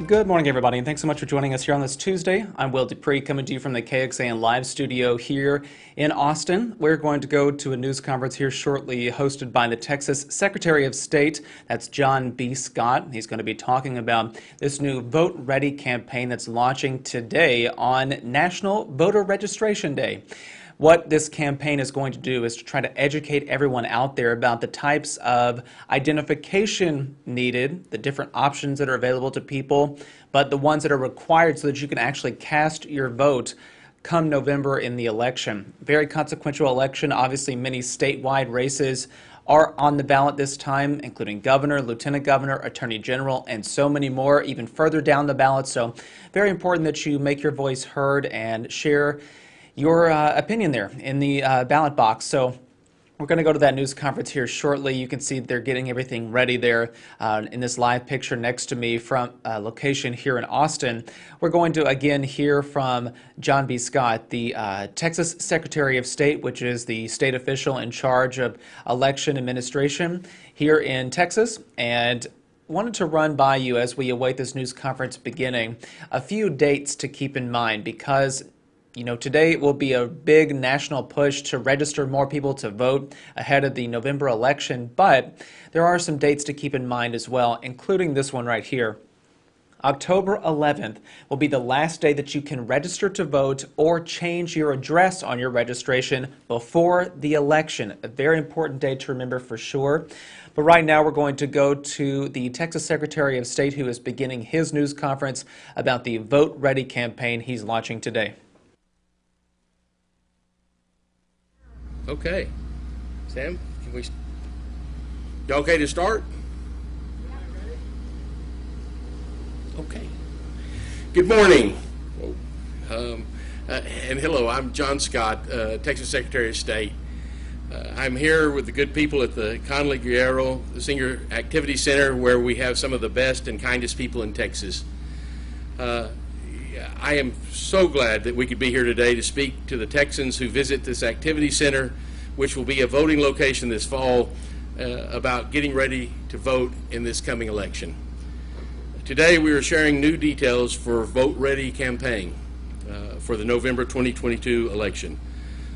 Good morning, everybody, and thanks so much for joining us here on this Tuesday. I'm Will Dupree, coming to you from the KXAN live studio here in Austin. We're going to go to a news conference here shortly hosted by the Texas Secretary of State. That's John B. Scott. He's going to be talking about this new Vote Ready campaign that's launching today on National Voter Registration Day. What this campaign is going to do is to try to educate everyone out there about the types of identification needed, the different options that are available to people, but the ones that are required so that you can actually cast your vote come November in the election. Very consequential election. Obviously, many statewide races are on the ballot this time, including governor, lieutenant governor, attorney general, and so many more, even further down the ballot. So very important that you make your voice heard and share your opinion there in the ballot box. So we're going to go to that news conference here shortly. You can see they're getting everything ready there in this live picture next to me from a location here in Austin. We're going to again hear from John B. Scott, the Texas Secretary of State, which is the state official in charge of election administration here in Texas. And wanted to run by you as we await this news conference beginning a few dates to keep in mind, because today will be a big national push to register more people to vote ahead of the November election, but there are some dates to keep in mind as well, including this one right here. October 11th will be the last day that you can register to vote or change your address on your registration before the election. A very important day to remember for sure. But right now we're going to go to the Texas Secretary of State, who is beginning his news conference about the Vote Ready campaign he's launching today. Okay. Sam, you okay to start? Okay. Good morning. And hello, I'm John Scott, Texas Secretary of State. I'm here with the good people at the Conley Guerrero Senior Activity Center, where we have some of the best and kindest people in Texas. I am so glad that we could be here today to speak to the Texans who visit this activity center, which will be a voting location this fall, about getting ready to vote in this coming election. Today we are sharing new details for Vote Ready campaign for the November 2022 election.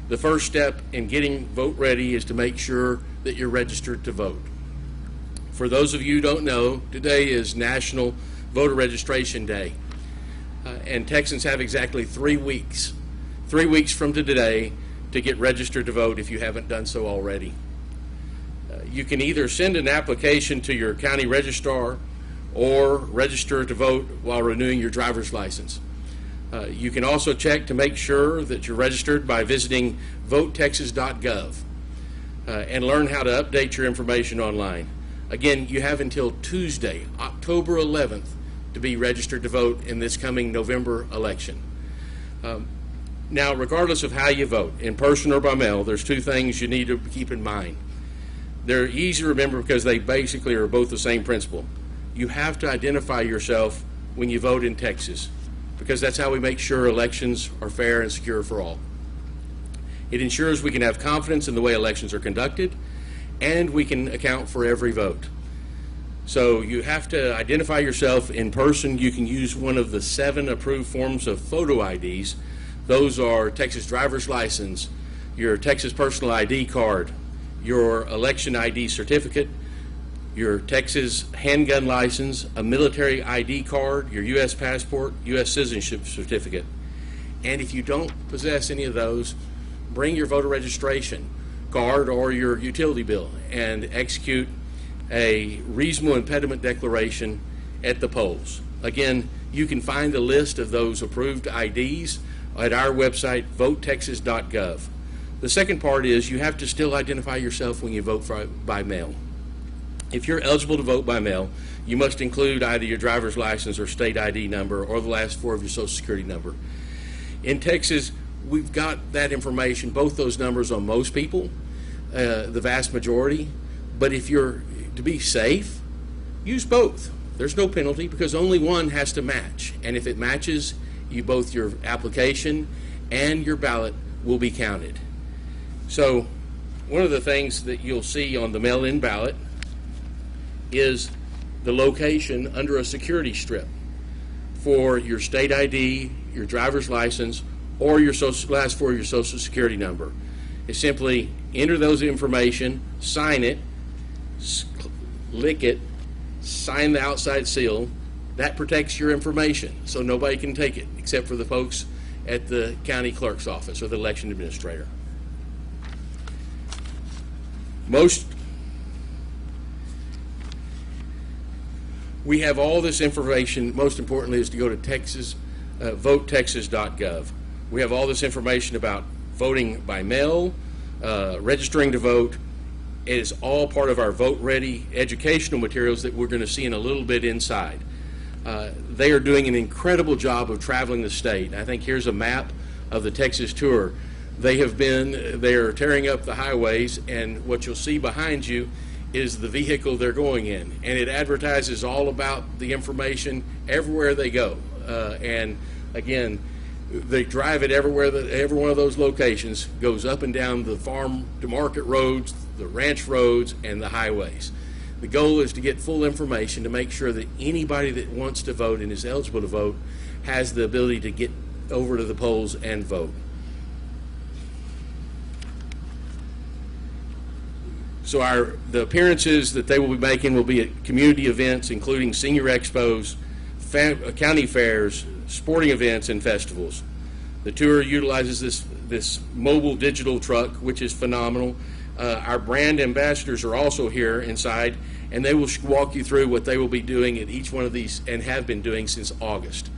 The first step in getting vote ready is to make sure that you're registered to vote. For those of you who don't know, today is National Voter Registration Day. And Texans have exactly 3 weeks from today to get registered to vote if you haven't done so already. You can either send an application to your county registrar or register to vote while renewing your driver's license. You can also check to make sure that you're registered by visiting votetexas.gov and learn how to update your information online. Again, you have until Tuesday, October 11th, to be registered to vote in this coming November election. Now, regardless of how you vote, in person or by mail, there's two things you need to keep in mind. They're easy to remember because they basically are both the same principle. You have to identify yourself when you vote in Texas, because that's how we make sure elections are fair and secure for all. It ensures we can have confidence in the way elections are conducted, and we can account for every vote. So you have to identify yourself in person. You can use one of the 7 approved forms of photo IDs. Those are Texas driver's license, your Texas personal ID card, your election ID certificate, your Texas handgun license, a military ID card, your U.S. passport, U.S. citizenship certificate. And if you don't possess any of those, bring your voter registration card or your utility bill and execute a reasonable impediment declaration at the polls. Again, you can find a list of those approved IDs at our website, votetexas.gov. The second part is you have to still identify yourself when you vote by mail. If you're eligible to vote by mail, you must include either your driver's license or state ID number or the last 4 of your social security number. In Texas, we've got that information, both those numbers on most people, the vast majority. But if you're to be safe, use both. There's no penalty because only one has to match. And if it matches, both your application and your ballot will be counted. So one of the things that you'll see on the mail-in ballot is the location under a security strip. for your state ID, your driver's license, or your last four of your Social Security number. It's simply enter those information, sign it, lick it, sign the outside seal. That protects your information, so nobody can take it except for the folks at the county clerk's office or the election administrator. We have all this information. Most importantly is to go to votetexas.gov. We have all this information about voting by mail, registering to vote. It is all part of our Vote Ready educational materials that we're going to see in a little bit inside. They are doing an incredible job of traveling the state. I think here's a map of the Texas tour. They are tearing up the highways, and what you'll see behind you is the vehicle they're going in, and it advertises all about the information everywhere they go. And again, they drive it everywhere. Every one of those locations goes up and down the farm to market roads, the ranch roads, and the highways. The goal is to get full information to make sure that anybody that wants to vote and is eligible to vote has the ability to get over to the polls and vote. So the appearances that they will be making will be at community events, including senior expos, county fairs, sporting events, and festivals. The tour utilizes this mobile digital truck, which is phenomenal. Our brand ambassadors are also here inside, and they will walk you through what they will be doing at each one of these, and have been doing since August,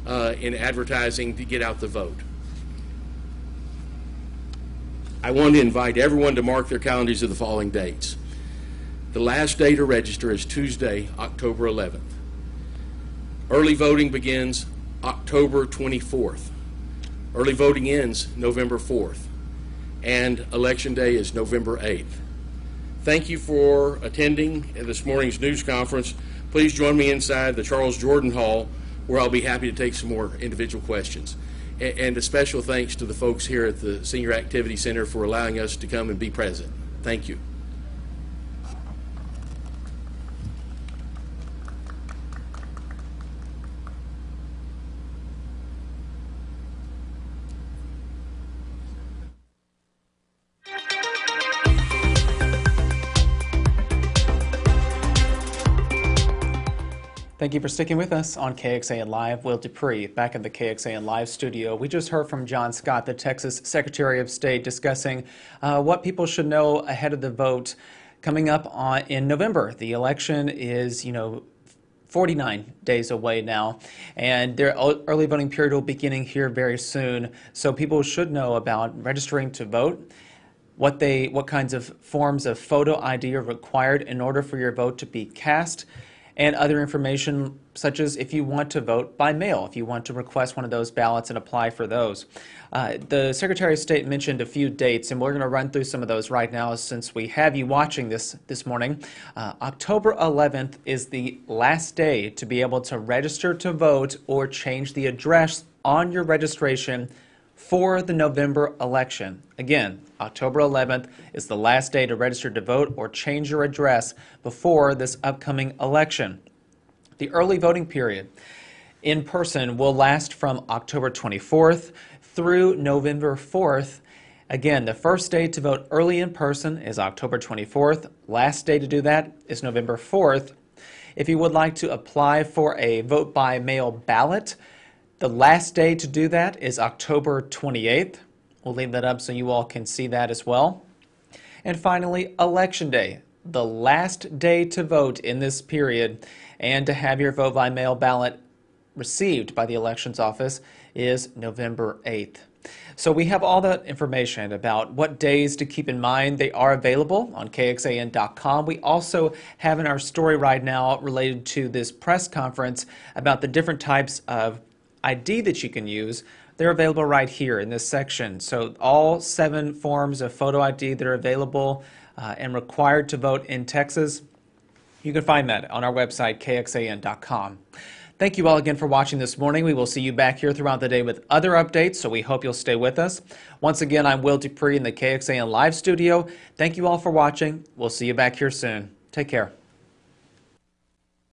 in advertising to get out the vote. I want to invite everyone to mark their calendars of the following dates. The last day to register is Tuesday, October 11th. Early voting begins October 24th. Early voting ends November 4th. And Election Day is November 8th. Thank you for attending this morning's news conference. Please join me inside the Charles Jordan Hall, where I'll be happy to take some more individual questions. And a special thanks to the folks here at the Senior Activity Center for allowing us to come and be present. Thank you. Thank you for sticking with us on KXAN Live. Will Dupree back in the KXAN Live studio. We just heard from John Scott, the Texas Secretary of State, discussing what people should know ahead of the vote coming up in November. The election is, 49 days away now, and their early voting period will be beginning here very soon. So people should know about registering to vote, what kinds of forms of photo ID are required in order for your vote to be cast, and other information such as if you want to vote by mail, if you want to request one of those ballots and apply for those. The Secretary of State mentioned a few dates, and we're going to run through some of those right now since we have you watching this morning. October 11th is the last day to be able to register to vote or change the address on your registration for the November election. Again, October 11th is the last day to register to vote or change your address before this upcoming election. The early voting period in person will last from October 24th through November 4th. Again, the first day to vote early in person is October 24th. Last day to do that is November 4th. If you would like to apply for a vote by mail ballot, the last day to do that is October 28th. We'll leave that up so you all can see that as well. And finally, Election Day, the last day to vote in this period and to have your vote by mail ballot received by the Elections Office is November 8th. So we have all that information about what days to keep in mind. They are available on KXAN.com. We also have in our story right now related to this press conference about the different types of ID that you can use. They're available right here in this section. So all 7 forms of photo ID that are available and required to vote in Texas, you can find that on our website, KXAN.com. Thank you all again for watching this morning. We will see you back here throughout the day with other updates, so we hope you'll stay with us. Once again, I'm Will Dupree in the KXAN Live studio. Thank you all for watching. We'll see you back here soon. Take care.